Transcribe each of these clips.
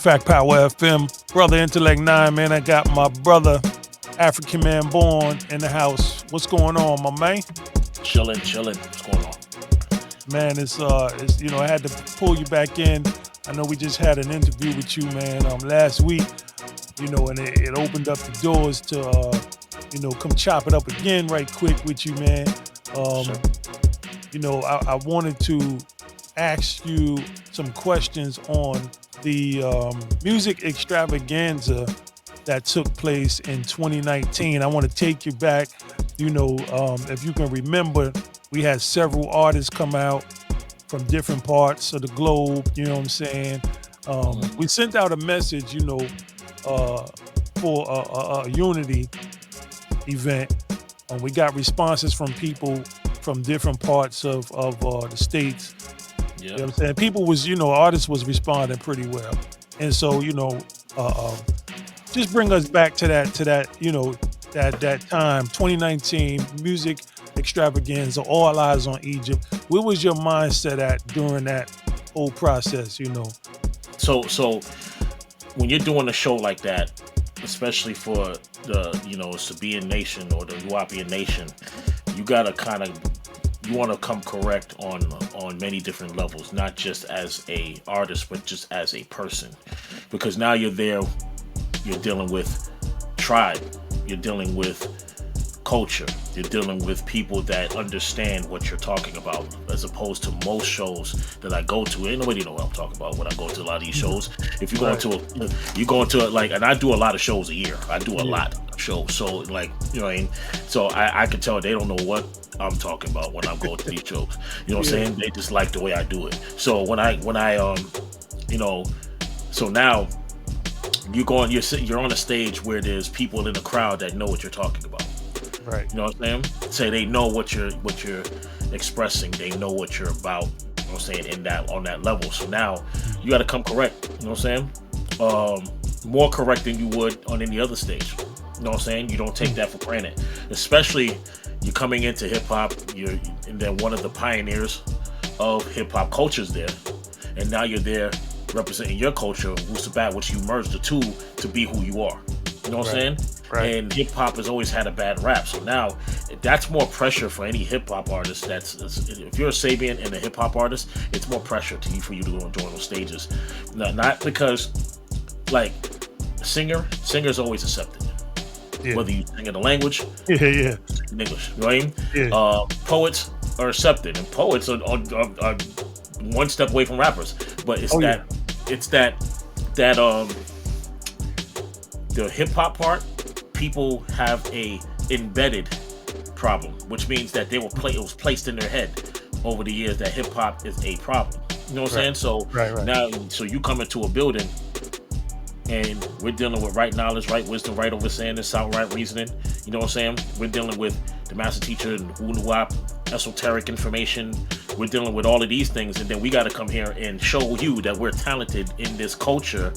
Fact Power FM, Brother Intellect 9, man. I got my brother, African man born, in the house. What's going on, my man? Chilling, chilling. What's going on? Man, it's I had to pull you back in. I know we just had an interview with you, man, last week, and it opened up the doors to, come chop it up again right quick with you, man. Sure. I wanted to ask you some questions on the music extravaganza that took place in 2019. I want to take you back, if you can remember, we had several artists come out from different parts of the globe, you know what I'm saying? We sent out a message, for a unity event. We got responses from people from different parts of the states. You know what I'm saying? People was, artists was responding pretty well. And so, just bring us back to that, that time, 2019, music extravaganza, all eyes on Egypt. Where was your mindset at during that whole process, So when you're doing a show like that, especially for the, Sabaean nation or the Uapian nation, you gotta you want to come correct on many different levels, not just as a artist, but just as a person, because now you're there, you're dealing with tribe, you're dealing with culture, you're dealing with people that understand what you're talking about, as opposed to most shows that I go to. Ain't nobody know what I'm talking about when I go to a lot of these shows. If you go into like, and I do a lot of shows a year. I do a lot of shows. So like, so I can tell they don't know what I'm talking about when I'm going to these shows. You know what I'm saying? They just like the way I do it. So when I so now you're on a stage where there's people in the crowd that know what you're talking about. Right. You know what I'm saying? Say they know what you're expressing. They know what you're about. You know what I'm saying? On that level. So now you got to come correct. You know what I'm saying? More correct than you would on any other stage. You know what I'm saying? You don't take that for granted. Especially you're coming into hip hop. And then one of the pioneers of hip hop cultures there, and now you're there representing your culture, Wusabat, which you merge the two to be who you are. You know what I'm saying? Right. And hip hop has always had a bad rap. So now that's more pressure for any hip hop artist. If you're a Sabaean and a hip hop artist, it's more pressure for you to go and join those stages. Not because, like, singers always accepted. Yeah. Whether you sing in the language, in English, you know what I mean? Yeah. Poets are accepted, and poets are one step away from rappers. But it's that the hip hop part, people have a embedded problem, which means that it was placed in their head over the years that hip hop is a problem. You know what I'm saying? So now, so you come into a building and we're dealing with right knowledge, right wisdom, right understanding, sound right reasoning. You know what I'm saying? We're dealing with the master teacher and Wunuwap, esoteric information. We're dealing with all of these things, and then we got to come here and show you that we're talented in this culture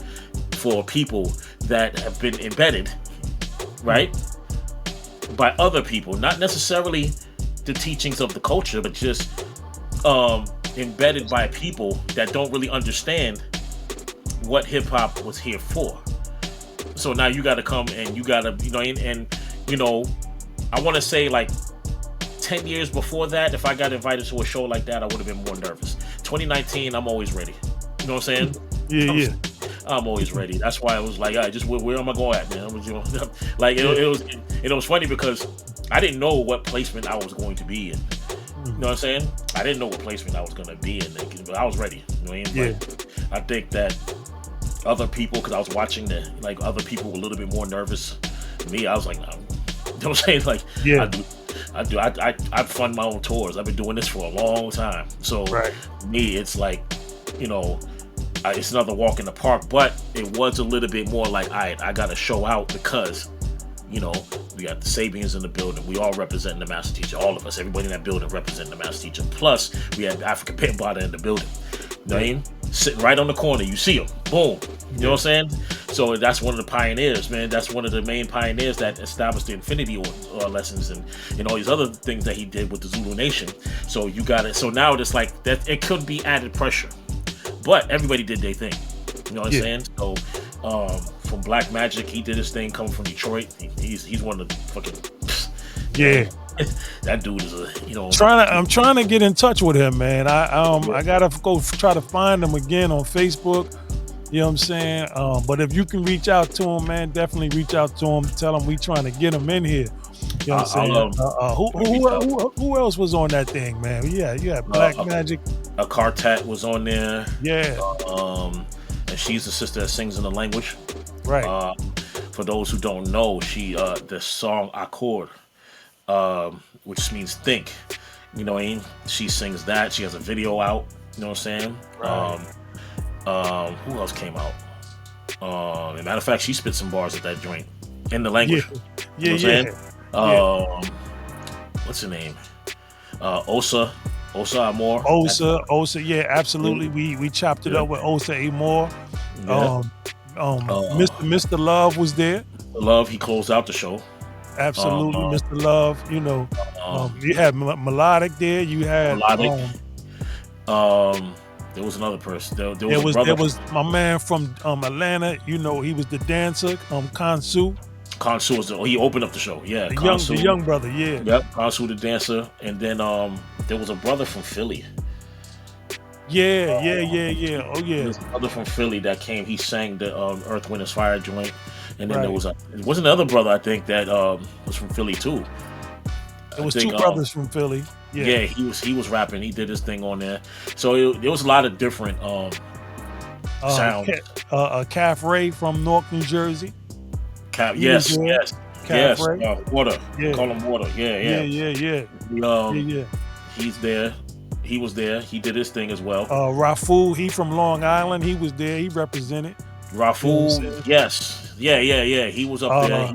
for people that have been embedded, right, by other people, not necessarily the teachings of the culture, but just embedded by people that don't really understand what hip hop was here for. So now you got to come and you got to, I want to say like 10 years before that, if I got invited to a show like that, I would have been more nervous. 2019, I'm always ready. You know what I'm saying? I'm always ready. That's why I was like, all right, just where am I going at, man? It was funny because I didn't know what placement I was going to be in. You know what I'm saying? I didn't know what placement I was going to be in, but I was ready. You know what I mean? Like, I think that other people, because I was watching other people were a little bit more nervous than me. I was like, nah. You know what I'm saying? Like, I fund my own tours. I've been doing this for a long time. So me, it's like, it's another walk in the park, but it was a little bit more like, all right, I got to show out because, we got the Sabians in the building. We all representing the master teacher. All of us, everybody in that building representing the master teacher. Plus, we had African Pambada in the building. You know what I mean? Sitting right on the corner. You see him. Boom. You know what I'm saying? So that's one of the pioneers, man. That's one of the main pioneers that established the Infinity lessons and all these other things that he did with the Zulu Nation. So you got it. So now it's like that. It could be added pressure, but everybody did their thing. You know what I'm saying? So from Black Magic, he did his thing coming from Detroit. He's one of the fucking that dude is I'm trying to get in touch with him, man. I gotta go try to find him again on Facebook. You know what I'm saying? But if you can reach out to him, man, definitely reach out to him. Tell him we trying to get him in here. You know what I'm saying? Who else was on that thing, man? Yeah, Black Magic. A Quartet was on there. Yeah. And she's the sister that sings in the language. Right. For those who don't know, she the song Accord, which means think. You know what I mean? She sings that. She has a video out. You know what I'm saying? Right. Who else came out? As a matter of fact, she spit some bars at that joint in the language. Yeah. You know what I'm saying? What's her name? Osa Amor. Osa, yeah, absolutely. We chopped it up with Osa Amor. Mr. Love was there. Love, he closed out the show. Absolutely, Mr. Love. You know, you had Melodic there. You had there was another person. There was my man from Atlanta. You know, he was the dancer. Kansu. Kansu was he opened up the show. Yeah, the young brother. Yeah. Yep, Kansu the dancer, and then there was a brother from Philly. Yeah. Oh yeah. There's a brother from Philly that came. He sang the Earth, Wind, and Fire joint, and then there was another brother I think that was from Philly too. There was two brothers from Philly. Yeah, he was rapping. He did his thing on there. So there was a lot of different sounds. Calf Ray from Newark, New Jersey. Yes. Water. Yeah. Call him Water. Yeah. He's there. He was there. He did his thing as well. Rafu, he from Long Island. He was there. He represented. Rafu, yes. Yeah. He was up there.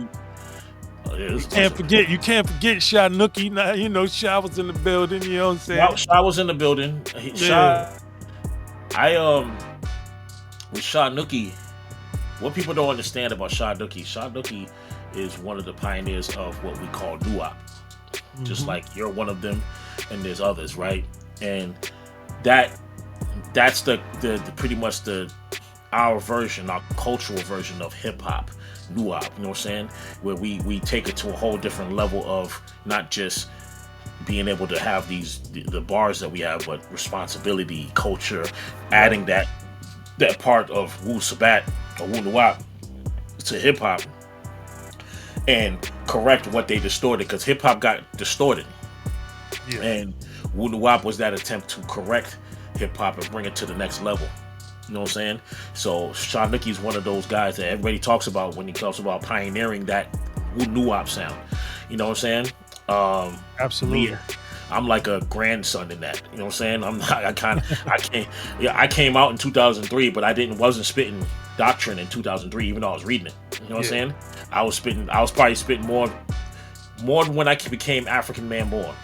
You can't forget Sha Nookie. Now, you know, Sha was in the building. You know what I'm saying? Sha was in the building. With Sha Nookie, what people don't understand about Sha Nookie is one of the pioneers of what we call doo-wop. Just like you're one of them, and there's others, right? And that's the pretty much our version, our cultural version of hip hop, doo-wop. You know what I'm saying? Where we take it to a whole different level of not just being able to have the bars that we have, but responsibility, culture, adding that part of Wu Sabat or Wu Nuwap to hip hop and correct what they distorted, because hip hop got distorted. Yeah. And Wu Nuwap was that attempt to correct hip hop and bring it to the next level. You know what I'm saying? So Sha Nookie is one of those guys that everybody talks about when he talks about pioneering that Wu Nuwap sound. You know what I'm saying? Absolutely. I'm like a grandson in that. You know what I'm saying? I came out in 2003, but wasn't spitting doctrine in 2003, even though I was reading it. You know what I'm saying? I was probably spitting more than when I became African man born.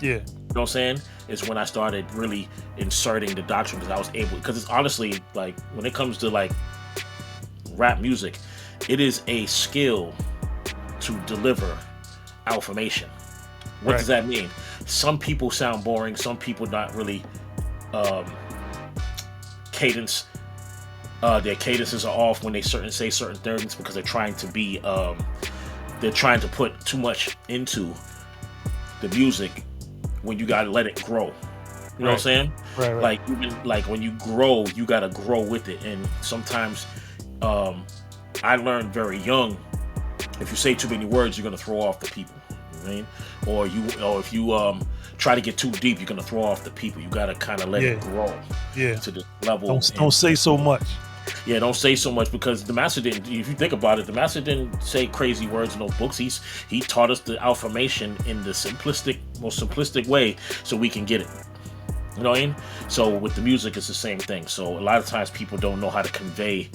Yeah. You know what I'm saying? Is when I started really inserting the doctrine, because I was able, because it's honestly like when it comes to like rap music, it is a skill to deliver affirmation. What does that mean? Some people sound boring, some people not really cadence. Their cadences are off when they say certain things, because they're trying to be they're trying to put too much into the music when you gotta let it grow. You know what I'm saying? Right. Like even like when you grow, you gotta grow with it. And sometimes I learned very young, if you say too many words, you're gonna throw off the people. You know what I mean? Or if you try to get too deep, you're gonna throw off the people. You gotta kind of let it grow to the level. Don't say so much. Yeah, don't say so much, because the master didn't. If you think about it, the master didn't say crazy words in those books. He taught us the affirmation in the most simplistic way, so we can get it. You know what I mean? So with the music, it's the same thing. So a lot of times people don't know how to convey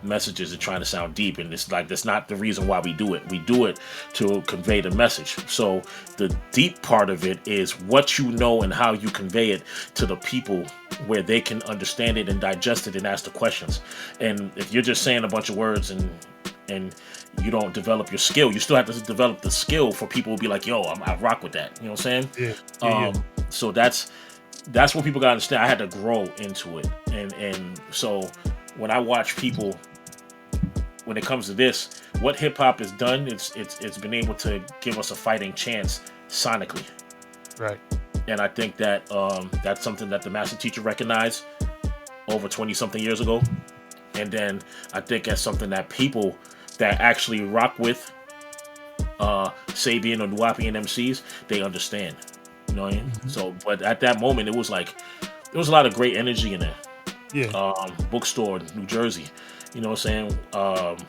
messages and trying to sound deep, and it's like that's not the reason why we do it. We do it to convey the message. So the deep part of it is what you know and how you convey it to the people, where they can understand it and digest it and ask the questions. And if you're just saying a bunch of words and you don't develop your skill, you still have to develop the skill for people to be like, yo, I rock with that. You know what I'm saying? Yeah. So that's that's what people gotta understand. I had to grow into it, and so when I watch people, when it comes to this, what hip hop has done, it's been able to give us a fighting chance sonically, Right. and I think that that's something that the master teacher recognized over 20 something years ago, and then I think that's something that people that actually rock with Sabaean or Nuwapian MCs, they understand. You know what I mean? Mm-hmm. So, but at that moment, it was like there was a lot of great energy in there. Yeah. Bookstore, New Jersey. You know what I'm saying?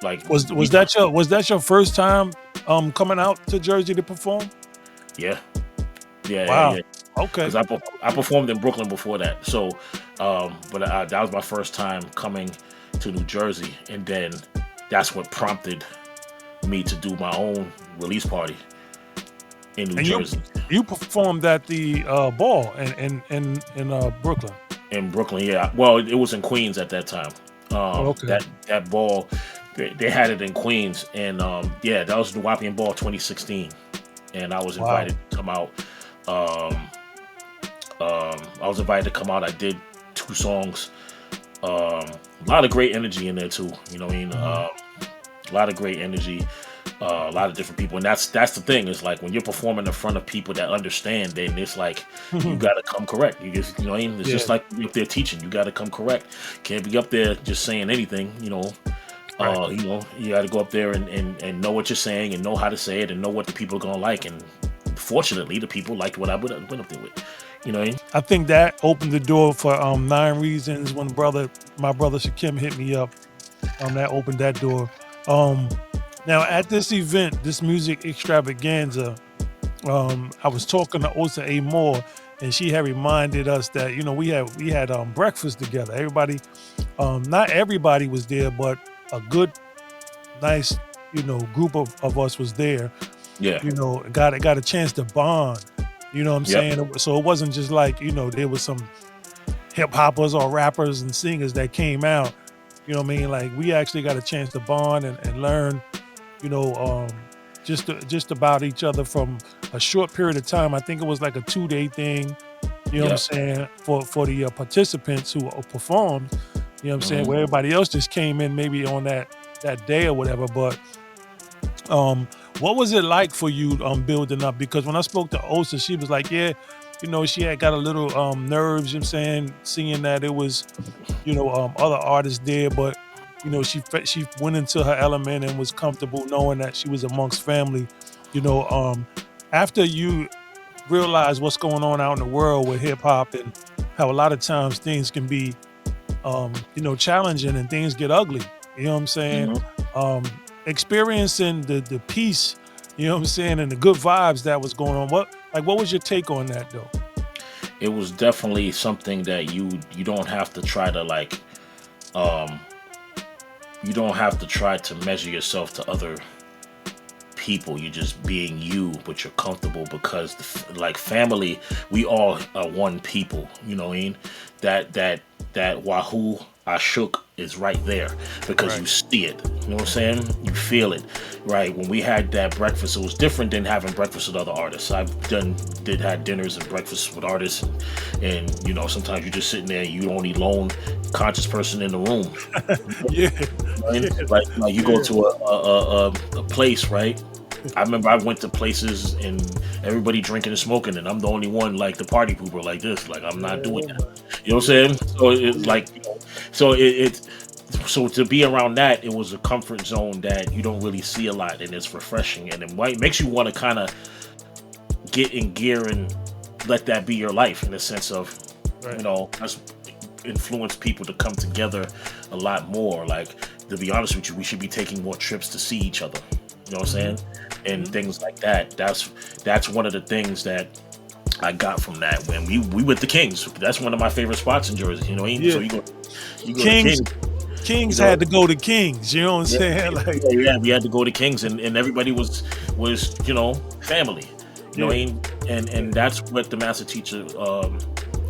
Like Was that your first time coming out to Jersey to perform? Yeah. Wow. Yeah. Okay. Because I performed in Brooklyn before that. So, but that was my first time coming to New Jersey, and then that's what prompted me to do my own release party in New Jersey. You performed at the ball in Brooklyn. In Brooklyn, yeah. Well, it was in Queens at that time. Okay. That ball, they had it in Queens, and yeah, that was the Nuwapian Ball 2016, and I was invited to come out. I was invited to come out. I did 2 songs. A lot of great energy in there too. You know what I mean? A lot of great energy. A lot of different people, and that's the thing. It's like when you're performing in front of people that understand, then it's like you gotta come correct. You know what I mean? It's just like if they're teaching, you gotta come correct. Can't be up there just saying anything. You know, Right. you gotta go up there and know what you're saying and know how to say it and know what the people are gonna like. And fortunately, the people liked what I went up there with. You know what I mean? I think that opened the door for 9 Reasons when my brother Shakim hit me up. That opened that door. Now at this event, this music extravaganza, I was talking to Osa A. Moore, and she had reminded us that we had breakfast together. Everybody, not everybody was there, but a good, nice group of us was there. Yeah. Got a chance to bond. You know what I'm saying? So it wasn't just like there was some hip hoppers or rappers and singers that came out. You know what I mean? Like we actually got a chance to bond and learn. Just about each other from a short period of time. I think it was like a 2-day thing, you know what I'm saying, for the participants who performed, you know what I'm saying, where everybody else just came in maybe on that day or whatever. But what was it like for you building up? Because when I spoke to Osa, she was like, yeah, she had got a little nerves, you know what I'm saying, seeing that it was, other artists there, but she went into her element and was comfortable knowing that she was amongst family. After you realize what's going on out in the world with hip hop and how a lot of times things can be, challenging and things get ugly. You know what I'm saying? Experiencing the peace, you know what I'm saying, and the good vibes that was going on. What was your take on that though? It was definitely something that you don't have to try to like. You don't have to try to measure yourself to other people. You're just being you, but you're comfortable because, like family, we all are one people. You know what I mean? That Wahoo Ashuk is right there because you see it. You know what I'm saying? You feel it, right? When we had that breakfast, it was different than having breakfast with other artists. I've had dinners and breakfasts with artists, and sometimes you're just sitting there, you the only lone conscious person in the room. Right? Like you go to a place, right? I remember I went to places and everybody drinking and smoking, and I'm the only one like the party pooper like this. Like I'm not doing that. You know what I'm saying? So it's like, so to be around that, it was a comfort zone that you don't really see a lot, and it's refreshing, and it makes you want to kind of get in gear and let that be your life in a sense of, that's influence people to come together a lot more. Like, to be honest with you, we should be taking more trips to see each other. You know what I'm saying? And things like that. That's one of the things that I got from that when we went to Kings. That's one of my favorite spots in Jersey. You know what I mean? So you go Kings. to Kings. Kings had to go to Kings. You know what I'm saying? Like, we had to go to Kings, and everybody was family. You know what I mean? And that's what the master teacher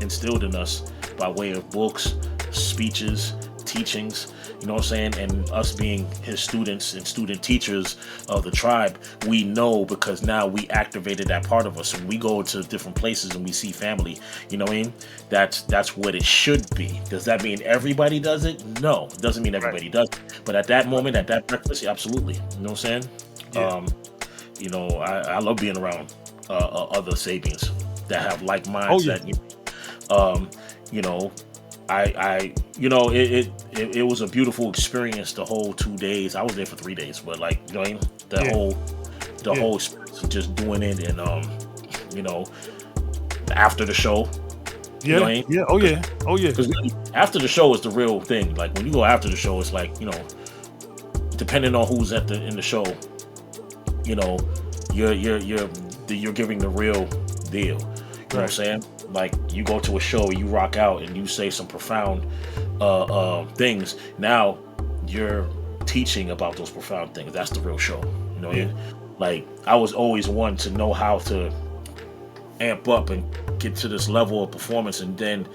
instilled in us by way of books, speeches, teachings, you know what I'm saying? And us being his students and student teachers of the tribe, we know because now we activated that part of us. When we go to different places and we see family, you know what I mean? That's what it should be. Does that mean everybody does it? No, it doesn't mean everybody does it. But at that moment, at that breakfast, absolutely. You know what I'm saying? Yeah. You know, I love being around other Sabians that have like minds. That you know, I you know, it was a beautiful experience the whole 2 days. I was there for 3 days, but like, you know what I mean? The whole experience of just doing it, and you know, after the show. Yeah, you know what I mean? Yeah, oh yeah. Because really, after the show is the real thing. Like when you go after the show, it's like, you know, depending on who's in the show, you know, you're giving the real deal. You know what I'm saying? Like you go to a show, you rock out, and you say some profound things. Now you're teaching about those profound things. That's the real show. You know what I mean? Like I was always one to know how to amp up and get to this level of performance, and then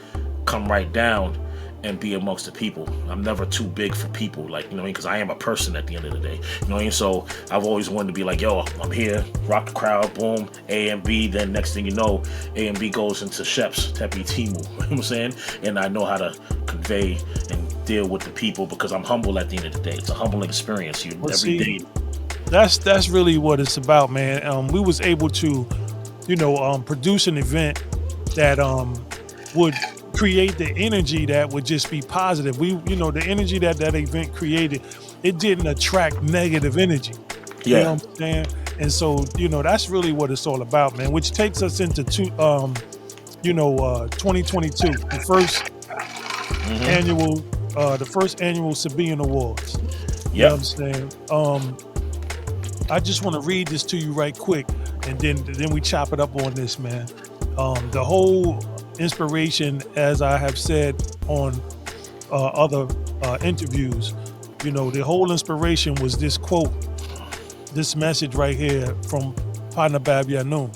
come right down and be amongst the people. I'm never too big for people, like, you know what I mean? Because I am a person at the end of the day. You know what I mean? So I've always wanted to be like, yo, I'm here, rock the crowd, boom, A and B. Then next thing you know, A and B goes into Sheps, Tepi, Timu. You know what I'm saying? And I know how to convey and deal with the people because I'm humble at the end of the day. It's a humbling experience. Every day. That's really what it's about, man. We was able to, you know, produce an event that would create the energy that would just be positive. You know, the energy that event created, it didn't attract negative energy. You know what I'm saying? And so, you know, that's really what it's all about, man. Which takes us into 2022, the first annual Sabaean Awards. You know what I'm saying? I just want to read this to you right quick, and then we chop it up on this, man. The whole inspiration, as I have said on other interviews, you know, the whole inspiration was this quote, this message right here from Partner Bab Yanun.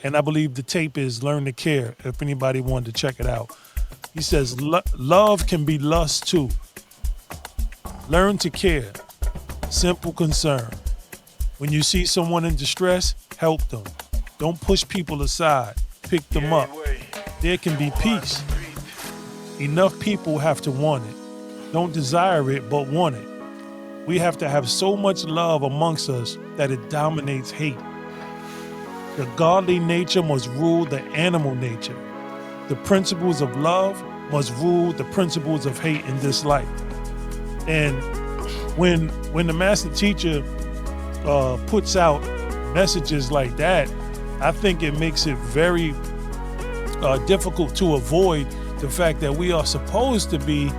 And I believe the tape is Learn to Care, if anybody wanted to check it out. He says, love can be lust too. Learn to care. Simple concern. When you see someone in distress, help them. Don't push people aside. Pick them up. There can be peace. Enough people have to want it. Don't desire it, but want it. We have to have so much love amongst us that it dominates hate. The godly nature must rule the animal nature. The principles of love must rule the principles of hate in this life. And when the master teacher puts out messages like that, I think it makes it very difficult to avoid the fact that we are supposed to be,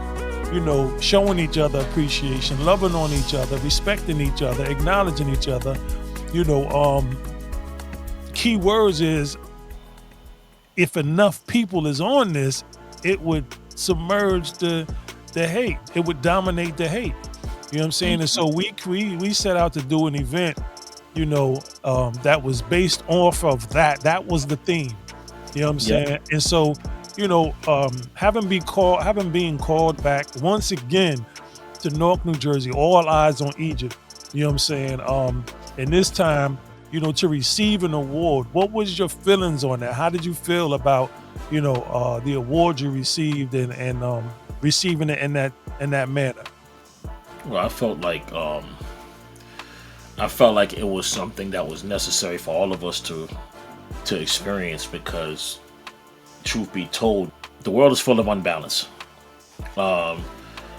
you know, showing each other appreciation, loving on each other, respecting each other, acknowledging each other. You know, key words is, if enough people is on this, it would submerge the hate. It would dominate the hate. You know what I'm saying? And so we set out to do an event, you know, that was based off of that. That was the theme. You know what I'm saying? And so, you know, having been called back once again to Newark, New Jersey, all eyes on Egypt. You know what I'm saying? And this time, you know, to receive an award. What was your feelings on that? How did you feel about, you know, the award you received and receiving it in that manner? Well, I felt like it was something that was necessary for all of us to experience, because truth be told, the world is full of unbalance.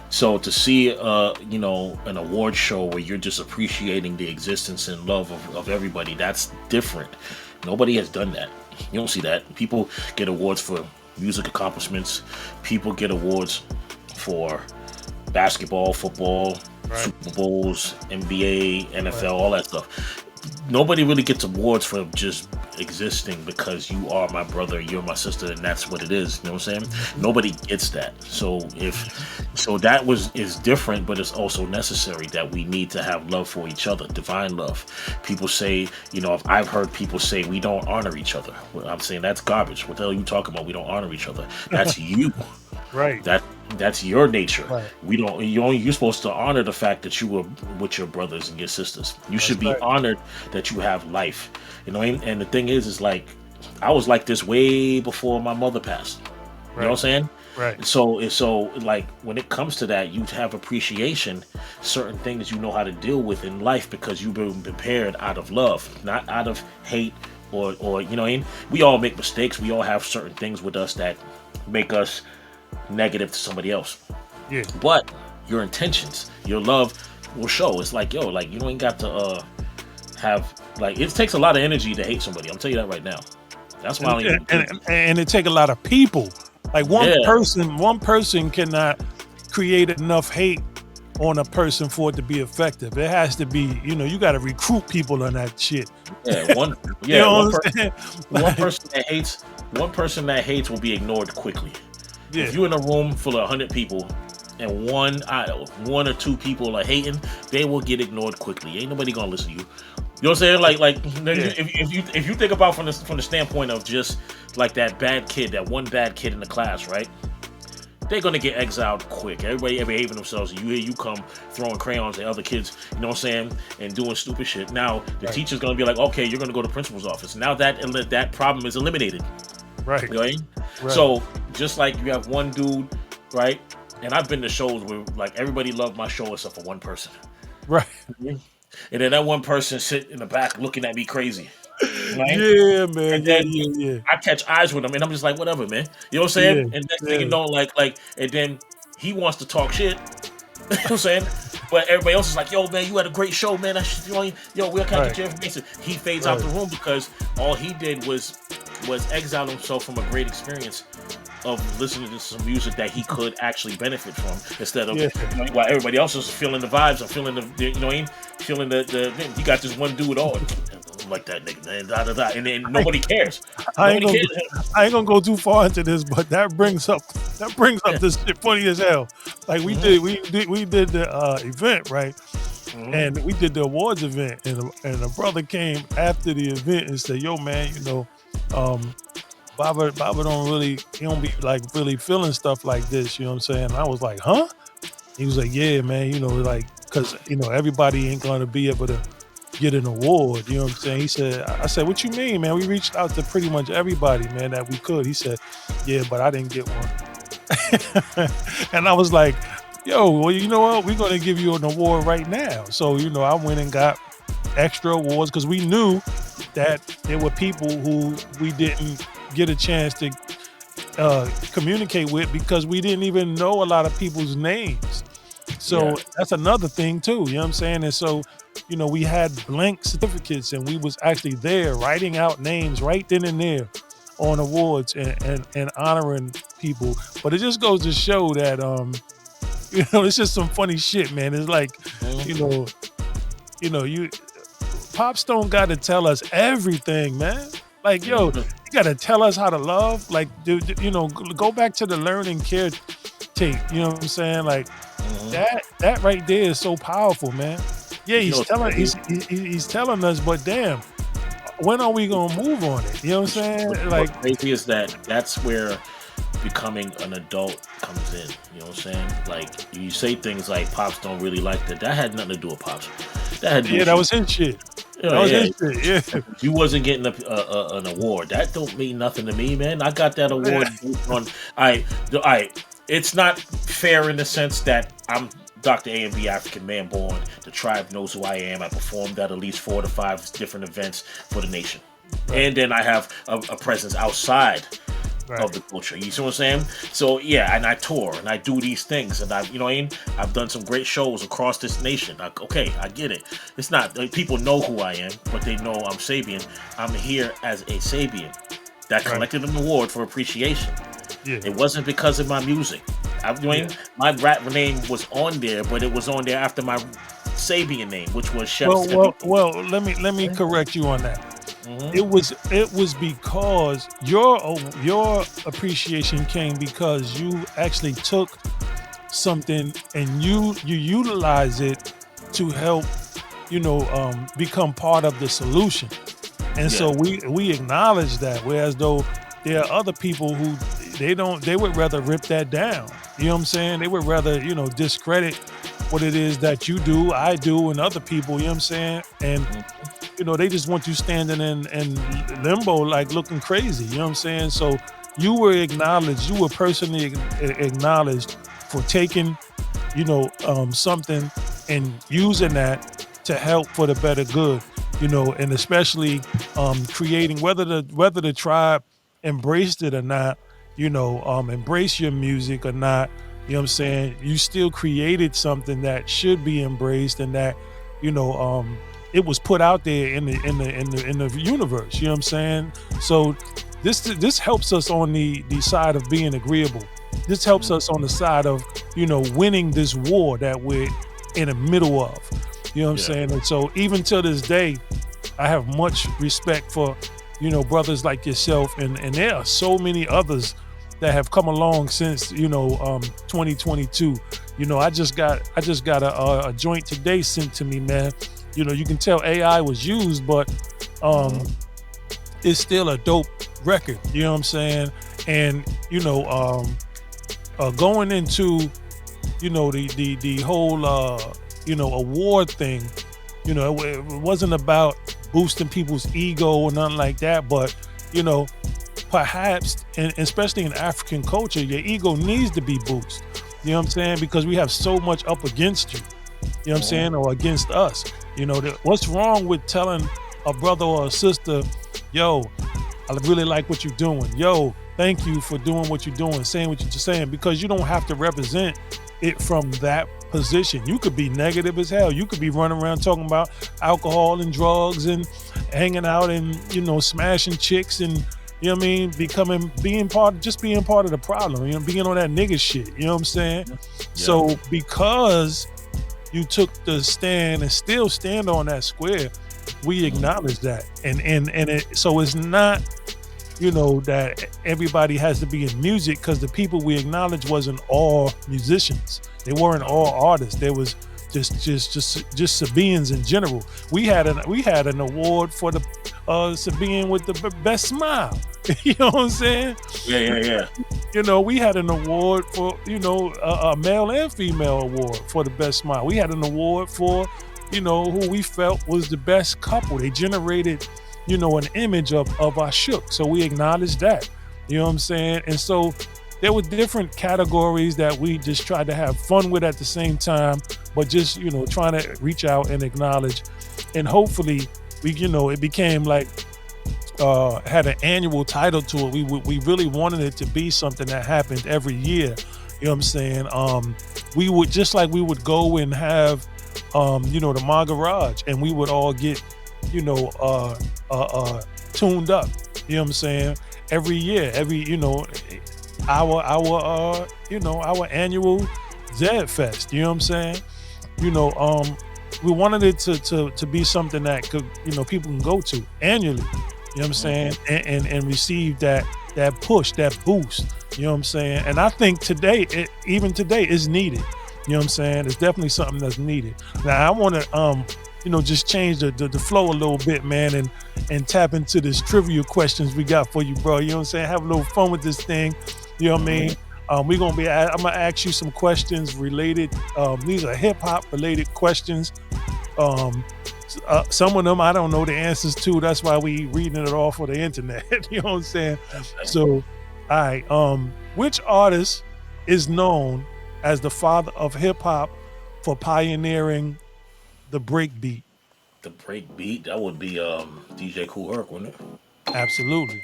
So to see you know, an award show where you're just appreciating the existence and love of everybody, that's different. Nobody has done that. You don't see that. People get awards for music accomplishments. People get awards for basketball, football, Super Bowls, NBA, NFL, all that stuff. Nobody really gets awards for just existing because you are my brother, you're my sister, and that's what it is. You know what I'm saying? Nobody gets that. So that is different, but it's also necessary that we need to have love for each other, divine love. People say, you know, I've heard people say we don't honor each other. Well, I'm saying that's garbage. What the hell are you talking about? We don't honor each other. That's you. Right. That's your nature. Right. We don't. You're supposed to honor the fact that you were with your brothers and your sisters. You That's should be right. honored that you have life. And the thing is like, I was like this way before my mother passed. You know what I'm Right. saying? Right. So like when it comes to that, you have appreciation, certain things you know how to deal with in life because you've been prepared out of love, not out of hate or you know what I mean? We all make mistakes. We all have certain things with us that make us negative to somebody else. Yeah. But your intentions, your love will show. It's like, yo, like you ain't got to have like it takes a lot of energy to hate somebody. I'm telling you that right now. That's why I don't even And it take a lot of people. Like one Yeah. person cannot create enough hate on a person for it to be effective. It has to be, you got to recruit people on that shit. Yeah, one You know one, what I'm saying? one Like, person that hates will be ignored quickly. yeah, If you're in a room full of 100 people and one or two people are hating, they will get ignored quickly. Ain't nobody gonna listen to you. You know what I'm saying? Like if you think about from the standpoint of just like that one bad kid in the class, right? They're gonna get exiled quick. Everybody behaving themselves, and you come throwing crayons at other kids, you know what I'm saying, and doing stupid shit. Now the teacher's gonna be like, okay, you're gonna go to principal's office. Now that problem is eliminated. right. You know what I mean? Right. So just like you have one dude, right? And I've been to shows where like everybody loved my show except for one person. Right. And then that one person sit in the back looking at me crazy. Right? Yeah, man. And Yeah, then yeah. I catch eyes with him and I'm just like, whatever, man. You know what I'm Yeah. saying? And next thing you know, like, and then he wants to talk shit. You know what I'm saying? But everybody else is like, yo, man, you had a great show, man. Yo, where can I get your information? He fades out the room because all he did was exile himself from a great experience of listening to some music that he could actually benefit from instead of while everybody else is feeling the vibes and feeling the you know what I mean? Feeling the you got this one dude like that nigga, man, da da da, and then nobody cares. I ain't gonna go too far into this, but that brings up this shit funny as hell. Like we did the event, right? And we did the awards event, and a brother came after the event and said, "Yo, man, Baba he don't be like really feeling stuff like this, you know what I'm saying?" And I was like, "Huh?" He was like, "Yeah, man, like, cause everybody ain't gonna be able to get an award, you know what I'm saying?" He said, I said, "What you mean, man? We reached out to pretty much everybody, man, that we could." He said, "Yeah, but I didn't get one." And I was like, "Yo, well, you know what? We're gonna give you an award right now." So, I went and got extra awards because we knew that there were people who we didn't get a chance to communicate with because we didn't even know a lot of people's names. So that's another thing too, you know what I'm saying? And so, we had blank certificates and we was actually there writing out names right then and there on awards and honoring people. But it just goes to show that, it's just some funny shit, man. It's like, Pops don't got to tell us everything, man. Like, yo, you got to tell us how to love. Like, dude, go back to the Learn and Care tape. You know what I'm saying? Like, that right there is so powerful, man. Yeah, he's telling us, but damn, when are we gonna move on it? You know what I'm saying? Like, what's crazy is that's where becoming an adult comes in. You know what I'm saying? Like, you say things like Pops don't really like that. That had nothing to do with Pops. That was his shit. Yeah. You wasn't getting an award. That don't mean nothing to me, man. I got that award on. It's not fair in the sense that I'm Dr. A and B, African man born. The tribe knows who I am. I performed at least 4 to 5 different events for the nation, and then I have a presence outside of the culture. You see what I'm saying? So yeah, and I tour and I do these things, and I've done some great shows across this nation. I get it. It's not like people know who I am, but they know I'm Sabaean. I'm here as a Sabaean that collected an award for appreciation. Yeah. It wasn't because of my music. My rap name was on there, but it was on there after my Sabaean name, which was Chef. Well, let me correct you on that. Mm-hmm. It was because your appreciation came because you actually took something and you utilize it to help become part of the solution. And so we acknowledge that, whereas though there are other people who they would rather rip that down. You know what I'm saying? They would rather, discredit what it is that you do, I do, and other people, you know what I'm saying? And they just want you standing in limbo, like looking crazy. You know what I'm saying? So you were acknowledged. You were personally acknowledged for taking, something and using that to help for the better good. And especially creating whether the tribe embraced it or not. Embrace your music or not. You know what I'm saying? You still created something that should be embraced, and that it was put out there in the universe. You know what I'm saying? So this helps us on the side of being agreeable. This helps us on the side of winning this war that we're in the middle of. You know what I'm saying? And so even till this day, I have much respect for brothers like yourself, and there are so many others that have come along since 2022. I just got a joint today sent to me, man. You can tell AI was used, but it's still a dope record. You know what I'm saying? And going into the whole award thing, it wasn't about boosting people's ego or nothing like that, but perhaps, and especially in African culture, your ego needs to be boosted. You know what I'm saying? Because we have so much up against you. You know what I'm saying? Or against us. What's wrong with telling a brother or a sister, yo, I really like what you're doing. Yo, thank you for doing what you're doing, saying what you're saying, because you don't have to represent it from that position. You could be negative as hell. You could be running around talking about alcohol and drugs and hanging out and, smashing chicks and, you know what I mean, being part of the problem, being on that nigga shit. You know what I'm saying? Yeah. So because you took the stand and still stand on that square, we acknowledge that. So it's not, that everybody has to be in music, because the people we acknowledge wasn't all musicians. They weren't all artists. There was just Sabaeans in general. We had an award for the Sabaean with the best smile. You know what I'm saying? Yeah. We had an award for a male and female award for the best smile. We had an award for who we felt was the best couple. They generated an image of our shook. So we acknowledged that. You know what I'm saying? And so there were different categories that we just tried to have fun with at the same time, but just, trying to reach out and acknowledge. And hopefully it became like, had an annual title to it. We really wanted it to be something that happened every year. You know what I'm saying? We would go and have, the Magarage, and we would all get, tuned up. You know what I'm saying? Every year, our annual Zed Fest. You know what I'm saying? We wanted it to be something that could, people can go to annually. You know what I'm saying? And receive that push, that boost. You know what I'm saying? And I think even today is needed. You know what I'm saying? It's definitely something that's needed. Now I want to just change the flow a little bit, man, and tap into this trivia questions we got for you, bro. You know what I'm saying? Have a little fun with this thing. You know what I mean? I'm gonna ask you some questions related. These are hip hop related questions. Some of them I don't know the answers to. That's why we reading it off of the internet. You know what I'm saying? So, all right. Which artist is known as the father of hip hop for pioneering the break beat? The break beat? That would be DJ Kool Herc, wouldn't it? Absolutely.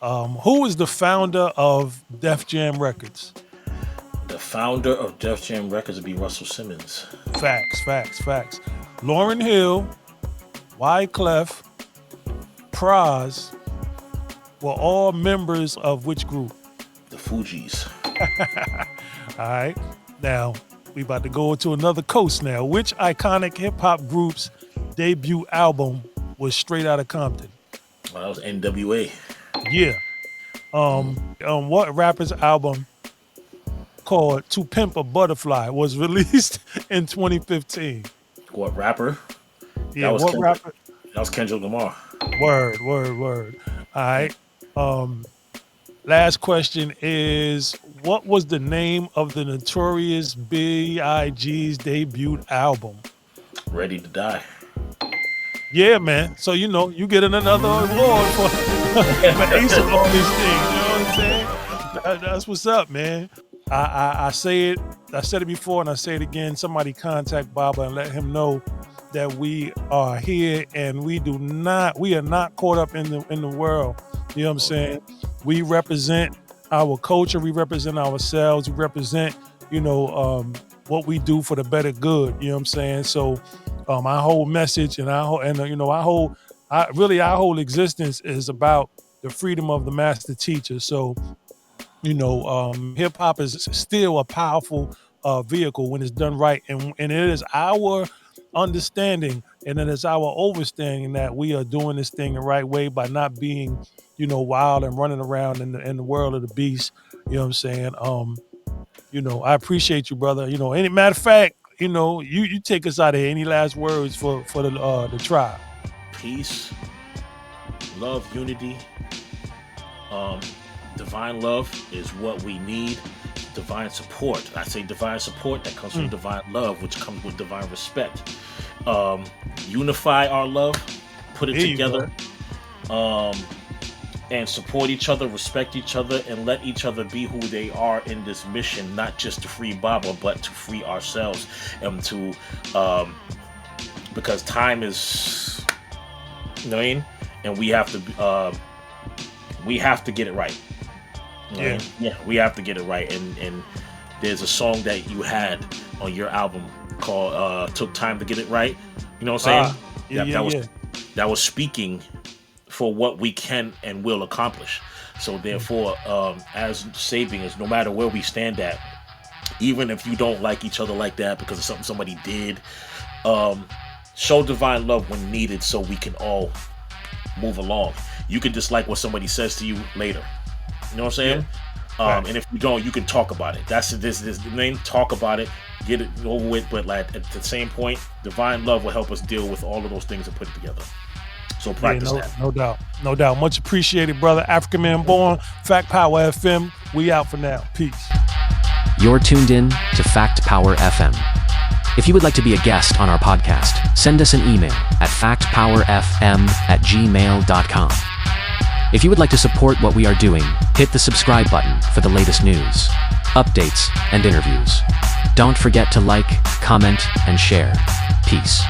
Who is the founder of Def Jam Records? The founder of Def Jam Records would be Russell Simmons. Facts. Lauryn Hill, Wyclef, Pras were all members of which group? The Fugees. All right. Now, we about to go to another coast now. Which iconic hip-hop group's debut album was Straight Outta Compton? Well, that was NWA. Yeah. What rapper's album called To Pimp a Butterfly was released in 2015? What rapper? Yeah, what rapper? That was Kendrick Lamar. Word. All right. last question is, what was the name of the Notorious B.I.G.'s debut album? Ready to Die. Yeah, man. So, you know, you get another award for acing all these things. You know what I'm saying? That's what's up, man. I say it. I said it before and I say it again. Somebody contact Baba and let him know that we are here and we are not caught up in the world. You know what I'm saying? We represent our culture. We represent ourselves. We represent, what we do for the better good. You know what I'm saying? So, our whole message and our whole existence is about the freedom of the master teacher. So, hip hop is still a powerful vehicle when it's done right, and it is our understanding and it is our overstanding that we are doing this thing the right way by not being, wild and running around in the world of the beast. You know what I'm saying? I appreciate you, brother. Any matter of fact, you take us out of here. Any last words for the tribe? Peace, love, unity. Divine love is what we need. Divine support. I say divine support that comes from divine love, which comes with divine respect. Unify our love, put it together, and support each other, respect each other, and let each other be who they are in this mission, not just to free Baba, but to free ourselves and to, because time is, and we have to get it right. Yeah, we have to get it right. And there's a song that you had on your album called "Took Time to Get It Right." You know what I'm saying? That was speaking for what we can and will accomplish. So therefore, as Sabians, no matter where we stand at, even if you don't like each other like that because of something somebody did, show divine love when needed so we can all move along. You can dislike what somebody says to you later. You know what I'm saying? Right. And if you don't, you can talk about it. That's this name. Talk about it, get it over with. But like at the same point, divine love will help us deal with all of those things and put it together. So practice that. No doubt. Much appreciated, brother. African Man Born, Fact Power FM. We out for now. Peace. You're tuned in to Fact Power FM. If you would like to be a guest on our podcast, send us an email at factpowerfm@gmail.com. If you would like to support what we are doing, hit the subscribe button for the latest news, updates, and interviews. Don't forget to like, comment, and share. Peace.